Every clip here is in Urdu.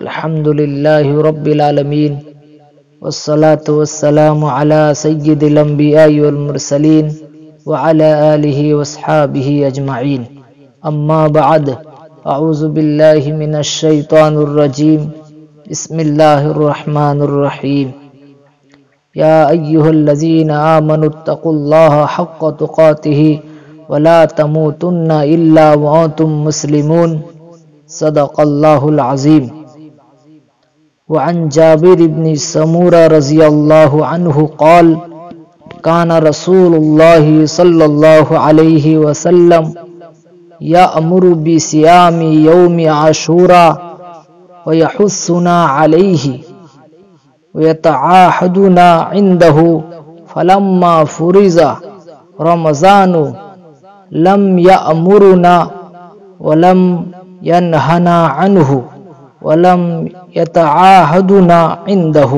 الحمد لله رب العالمين والصلاة والسلام على سيد الأنبياء والمرسلين وعلى آله واصحابه أجمعين. أما بعد، أعوذ بالله من الشيطان الرجيم. بسم الله الرحمن الرحيم. يا أيها الذين آمنوا اتقوا الله حق تقاته ولا تموتن إلا وأنتم مسلمون. صدق الله العظيم. وعن جابر بن سمورة رضي الله عنه قال: كان رسول الله صلى الله عليه وسلم يأمر بصيام يوم عاشوراء ويحثنا عليه ويتعاهدنا عنده، فلما فرض رمضان لم يأمرنا ولم ينهنا عنه ولم يتعاهدنا عنده،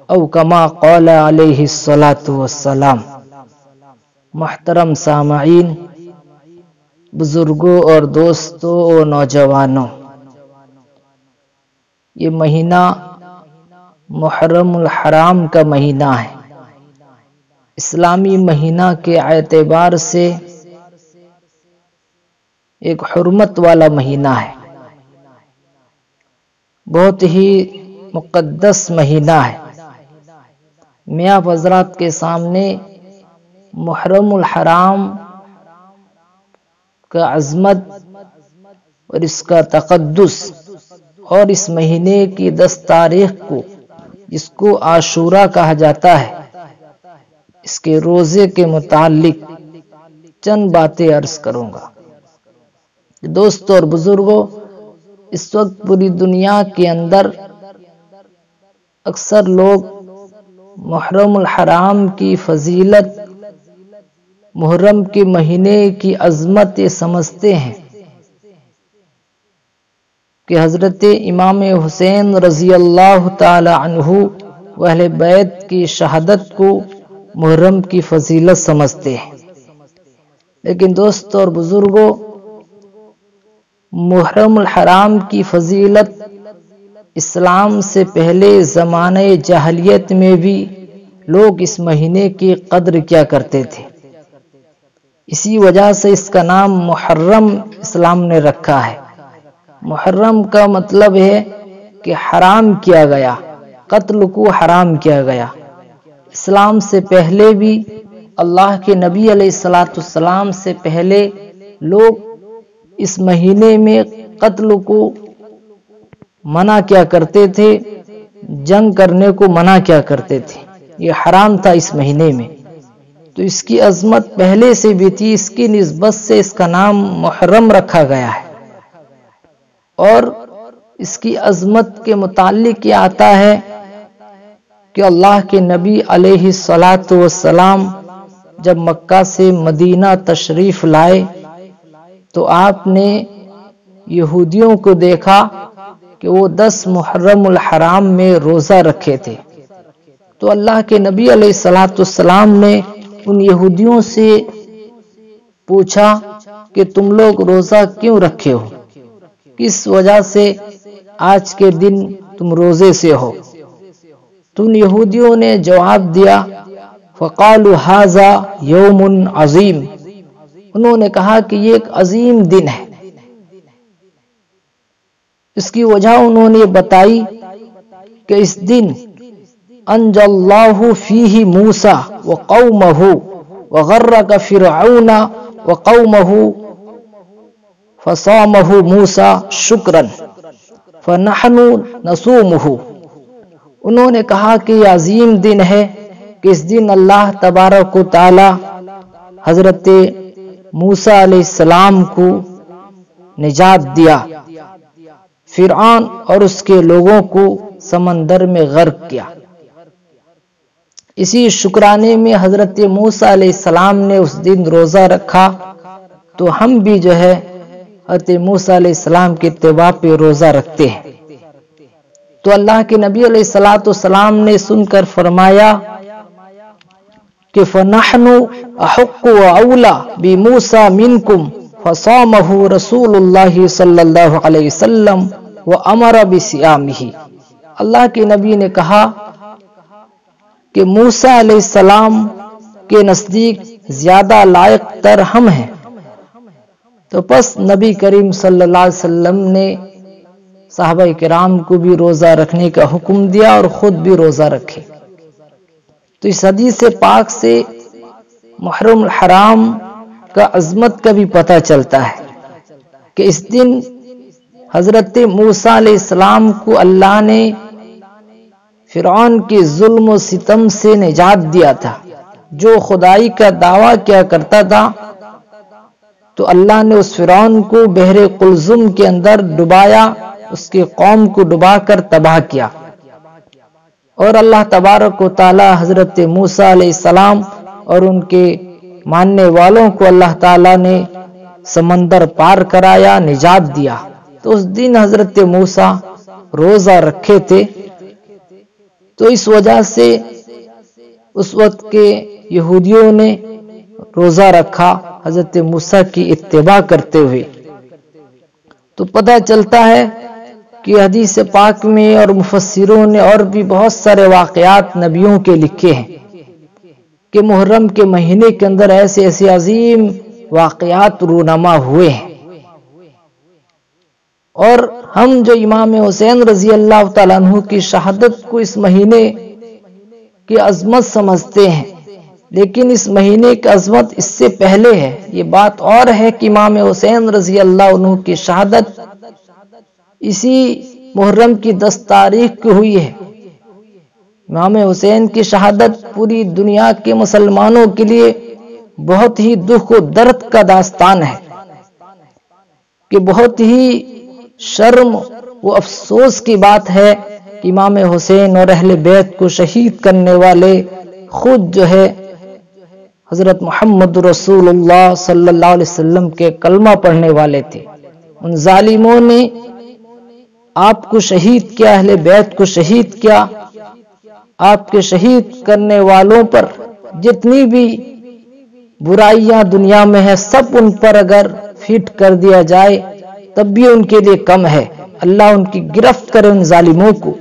او كما قال علیہ الصلاۃ والسلام. محترم سامعین، بزرگوں اور دوستوں اور نوجوانوں، یہ مہینہ محرم الحرام کا مہینہ ہے. اسلامی مہینہ کے اعتبار سے ایک حرمت والا مہینہ ہے، بہت ہی مقدس مہینہ ہے. میں آپ حضرات کے سامنے محرم الحرام کا عظمت اور اس کا تقدس اور اس مہینے کی 10 تاریخ کو، جس کو عاشورہ کہا جاتا ہے، اس کے روزے کے متعلق چند باتیں عرض کروں گا. دوستوں اور بزرگوں، اس وقت پوری دنیا کے اندر اکثر لوگ محرم الحرام کی فضیلت، محرم کے مہینے کی عظمت یہ سمجھتے ہیں کہ حضرت امام حسین رضی اللہ تعالی عنہ و اہل بیت کی شہادت کو محرم کی فضیلت سمجھتے ہیں. لیکن دوستوں اور بزرگوں، محرم الحرام کی فضیلت اسلام سے پہلے زمانے جاہلیت میں بھی لوگ اس مہینے کی قدر کیا کرتے تھے. اسی وجہ سے اس کا نام محرم اسلام نے رکھا ہے. محرم کا مطلب ہے کہ حرام کیا گیا، قتل کو حرام کیا گیا. اسلام سے پہلے بھی، اللہ کے نبی علیہ الصلوۃ والسلام سے پہلے لوگ اس مہینے میں قتل کو منع کیا کرتے تھے، جنگ کرنے کو منع کیا کرتے تھے. یہ حرام تھا اس مہینے میں، تو اس کی عظمت پہلے سے بھی تھی. اس کی نسبت سے اس کا نام محرم رکھا گیا ہے. اور اس کی عظمت کے متعلق یہ آتا ہے کہ اللہ کے نبی علیہ الصلوۃ والسلام جب مکہ سے مدینہ تشریف لائے تو آپ نے یہودیوں کو دیکھا کہ وہ 10 محرم الحرام میں روزہ رکھے تھے. تو اللہ کے نبی علیہ الصلوۃ والسلام نے ان یہودیوں سے پوچھا کہ تم لوگ روزہ کیوں رکھے ہو، کس وجہ سے آج کے دن تم روزے سے ہو؟ تو ان یہودیوں نے جواب دیا، فقالوا ھذا یوم عظیم. انہوں نے کہا کہ یہ ایک عظیم دن ہے. اس کی وجہ انہوں نے بتائی کہ اس دن انجى اللہ فیہ موسیٰ وقومہ وغرق فرعون وقومہ فصامہ موسیٰ شکرا فنحن نصومہ. انہوں نے کہا کہ یہ عظیم دن ہے کہ اس دن اللہ تبارک و تعالی حضرت موسیٰ علیہ السلام کو نجات دیا، فرعون اور اس کے لوگوں کو سمندر میں غرق کیا. اسی شکرانے میں حضرت موسیٰ علیہ السلام نے اس دن روزہ رکھا. تو ہم بھی جو ہے حضرت موسیٰ علیہ السلام کے اتباع پہ روزہ رکھتے ہیں. تو اللہ کے نبی علیہ الصلوۃ والسلام نے سن کر فرمایا کہ فَنَحْنُ أَحُقُّ وَأَوْلَى بِمُوسَى مِنْكُمْ فصامه رسول اللہ صلی اللہ علیہ وسلم وَأَمَرَ بِصِيَامِهِ۔ اللہ کے نبی نے کہا کہ موسیٰ علیہ السلام کے نزدیک زیادہ لائق تر ہم ہیں، تو پس نبی کریم صلی اللہ علیہ وسلم نے صحابہ کرام کو بھی روزہ رکھنے کا حکم دیا اور خود بھی روزہ رکھے۔ تو اس حدیث پاک سے محرم الحرام کا عظمت کا بھی پتہ چلتا ہے کہ اس دن حضرت موسیٰ علیہ السلام کو اللہ نے فرعون کے ظلم و ستم سے نجات دیا تھا۔ جو خدائی کا دعویٰ کیا کرتا تھا تو اللہ نے اس فرعون کو بحر قلزم کے اندر ڈبایا، اس کی قوم کو ڈبا کر تباہ کیا، اور اللہ تبارک و تعالی حضرت موسیٰ علیہ السلام اور ان کے ماننے والوں کو اللہ تعالی نے سمندر پار کرایا، نجات دیا۔ تو اس دن حضرت موسیٰ روزہ رکھے تھے، تو اس وجہ سے اس وقت کے یہودیوں نے روزہ رکھا حضرت موسیٰ کی اتباع کرتے ہوئے۔ تو پتہ چلتا ہے کہ حدیث پاک میں اور مفسروں نے اور بھی بہت سارے واقعات نبیوں کے لکھے ہیں کہ محرم کے مہینے کے اندر ایسے ایسے عظیم واقعات رونما ہوئے ہیں، اور ہم جو امام حسین رضی اللہ تعالیٰ عنہ کی شہادت کو اس مہینے کی عظمت سمجھتے ہیں، لیکن اس مہینے کی عظمت اس سے پہلے ہے۔ یہ بات اور ہے کہ امام حسین رضی اللہ عنہ کی شہادت اسی محرم کی 10 تاریخ کو ہوئی ہے۔ امام حسین کی شہادت پوری دنیا کے مسلمانوں کے لیے بہت ہی دکھ و درد کا داستان ہے، کہ بہت ہی شرم و افسوس کی بات ہے کہ امام حسین اور اہل بیت کو شہید کرنے والے خود جو ہے حضرت محمد رسول اللہ صلی اللہ علیہ وسلم کے کلمہ پڑھنے والے تھے۔ ان ظالموں نے آپ کو شہید کیا، اہل بیت کو شہید کیا۔ آپ کے شہید کرنے والوں پر جتنی بھی برائیاں دنیا میں ہیں سب ان پر اگر فٹ کر دیا جائے تب بھی ان کے لیے کم ہے۔ اللہ ان کی گرفت کرے ان ظالموں کو۔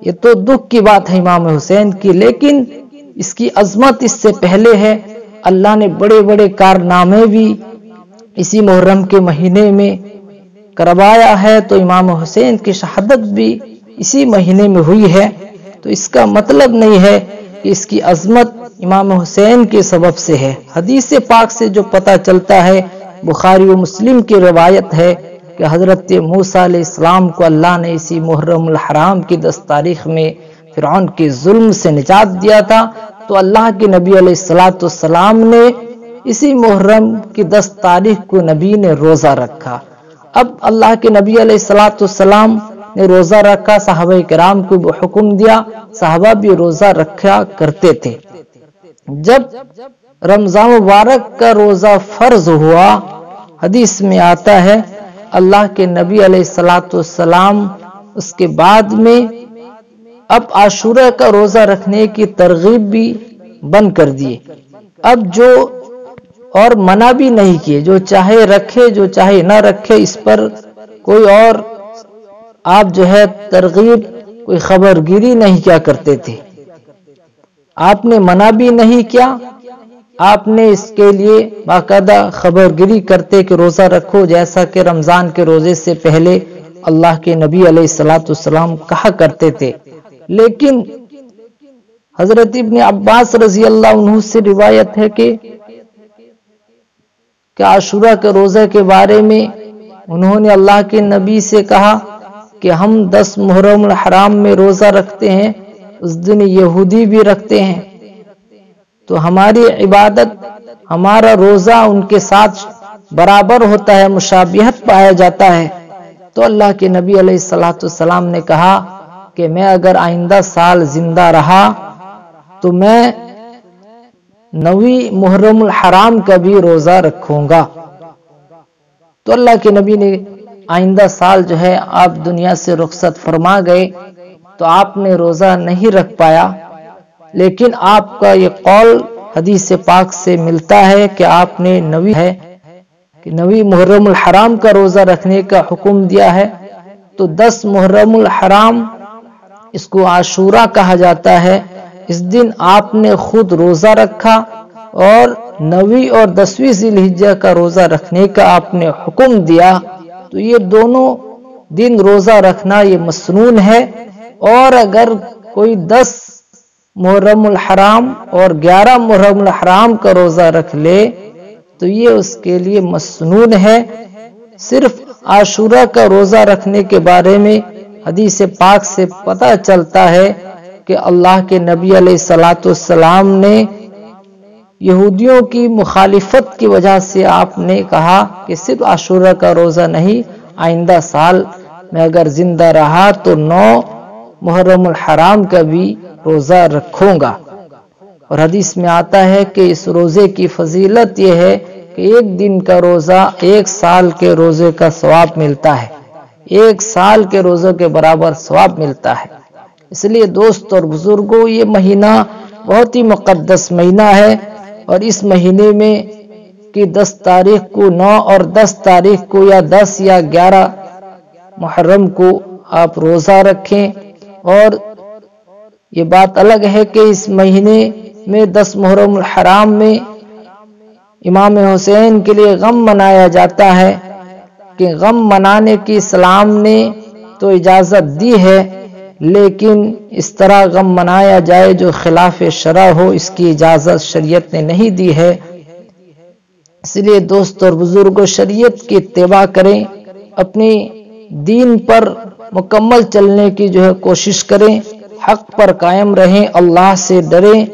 یہ تو دکھ کی بات ہے امام حسین کی، لیکن اس کی عظمت اس سے پہلے ہے۔ اللہ نے بڑے بڑے کارنامے بھی اسی محرم کے مہینے میں کروایا ہے، تو امام حسین کی شہادت بھی اسی مہینے میں ہوئی ہے۔ تو اس کا مطلب نہیں ہے کہ اس کی عظمت امام حسین کے سبب سے ہے۔ حدیث پاک سے جو پتہ چلتا ہے، بخاری و مسلم کی روایت ہے کہ حضرت موسیٰ علیہ السلام کو اللہ نے اسی محرم الحرام کی 10 تاریخ میں فرعون کے ظلم سے نجات دیا تھا، تو اللہ کے نبی علیہ السلام نے اسی محرم کی 10 تاریخ کو نبی نے روزہ رکھا۔ اب اللہ کے نبی علیہ السلام نے روزہ رکھا، صحابہ کرام کو بھی حکم دیا، صحابہ بھی روزہ رکھا کرتے تھے۔ جب رمضان مبارک کا روزہ فرض ہوا، حدیث میں آتا ہے اللہ کے نبی علیہ السلام اس کے بعد میں اب عاشورہ کا روزہ رکھنے کی ترغیب بھی بند کر دیے۔ اب جو اور منع بھی نہیں کیے، جو چاہے رکھے جو چاہے نہ رکھے، اس پر کوئی اور آپ جو ہے ترغیب کوئی خبر گیری نہیں کیا کرتے تھے۔ آپ نے منع بھی نہیں کیا، آپ نے اس کے لیے باقاعدہ خبر گیری کرتے کہ روزہ رکھو، جیسا کہ رمضان کے روزے سے پہلے اللہ کے نبی علیہ السلام کہا کرتے تھے۔ لیکن حضرت ابن عباس رضی اللہ عنہ سے روایت ہے کہ عاشورہ کے روزے کے بارے میں انہوں نے اللہ کے نبی سے کہا کہ ہم 10 محرم الحرام میں روزہ رکھتے ہیں، اس دن یہودی بھی رکھتے ہیں، تو ہماری عبادت ہمارا روزہ ان کے ساتھ برابر ہوتا ہے، مشابہت پایا جاتا ہے۔ تو اللہ کے نبی علیہ السلام نے کہا کہ میں اگر آئندہ سال زندہ رہا تو میں 9 محرم الحرام کا بھی روزہ رکھوں گا۔ تو اللہ کے نبی نے آئندہ سال جو ہے آپ دنیا سے رخصت فرما گئے، تو آپ نے روزہ نہیں رکھ پایا، لیکن آپ کا یہ قول حدیث پاک سے ملتا ہے کہ آپ نے 9 محرم الحرام کا روزہ رکھنے کا حکم دیا ہے، تو 10 محرم الحرام، اس کو عاشورہ کہا جاتا ہے، اس دن آپ نے خود روزہ رکھا اور 9ویں اور 10ویں ذی الحجہ کا روزہ رکھنے کا آپ نے حکم دیا، تو یہ دونوں دن روزہ رکھنا یہ مسنون ہے۔ اور اگر کوئی 10 محرم الحرام اور 11 محرم الحرام کا روزہ رکھ لے تو یہ اس کے لیے مسنون ہے۔ صرف عاشورہ کا روزہ رکھنے کے بارے میں حدیث پاک سے پتہ چلتا ہے کہ اللہ کے نبی علیہ السلام نے یہودیوں کی مخالفت کی وجہ سے آپ نے کہا کہ صرف عاشورہ کا روزہ نہیں، آئندہ سال میں اگر زندہ رہا تو 9 محرم الحرام کا بھی روزہ رکھوں گا۔ اور حدیث میں آتا ہے کہ اس روزے کی فضیلت یہ ہے کہ ایک دن کا روزہ 1 سال کے روزے کا ثواب ملتا ہے، 1 سال کے روزوں کے برابر ثواب ملتا ہے۔ اس لیے دوست اور بزرگوں، یہ مہینہ بہت ہی مقدس مہینہ ہے، اور اس مہینے میں کی 10 تاریخ کو، 9 اور 10 تاریخ کو، یا 10 یا 11 محرم کو آپ روزہ رکھیں۔ اور یہ بات الگ ہے کہ اس مہینے میں 10 محرم الحرام میں امام حسین کے لیے غم منایا جاتا ہے، کہ غم منانے کی اسلام نے تو اجازت دی ہے، لیکن اس طرح غم منایا جائے جو خلاف شرع ہو، اس کی اجازت شریعت نے نہیں دی ہے۔ اس لیے دوست اور بزرگوں، شریعت کی اتباع کریں، اپنی دین پر مکمل چلنے کی کوشش کریں، حق پر قائم رہیں، اللہ سے ڈریں،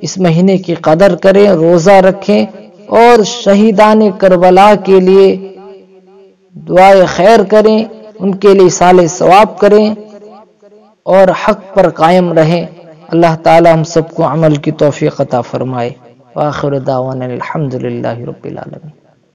اس مہینے کی قدر کریں، روزہ رکھیں، اور شہیدان کربلا کے لیے دعائے خیر کریں، ان کے لیے ایصال ثواب کریں، اور حق پر قائم رہیں۔ اللہ تعالی ہم سب کو عمل کی توفیق عطا فرمائے۔ وآخر دعوانا الحمدللہ رب العالمین۔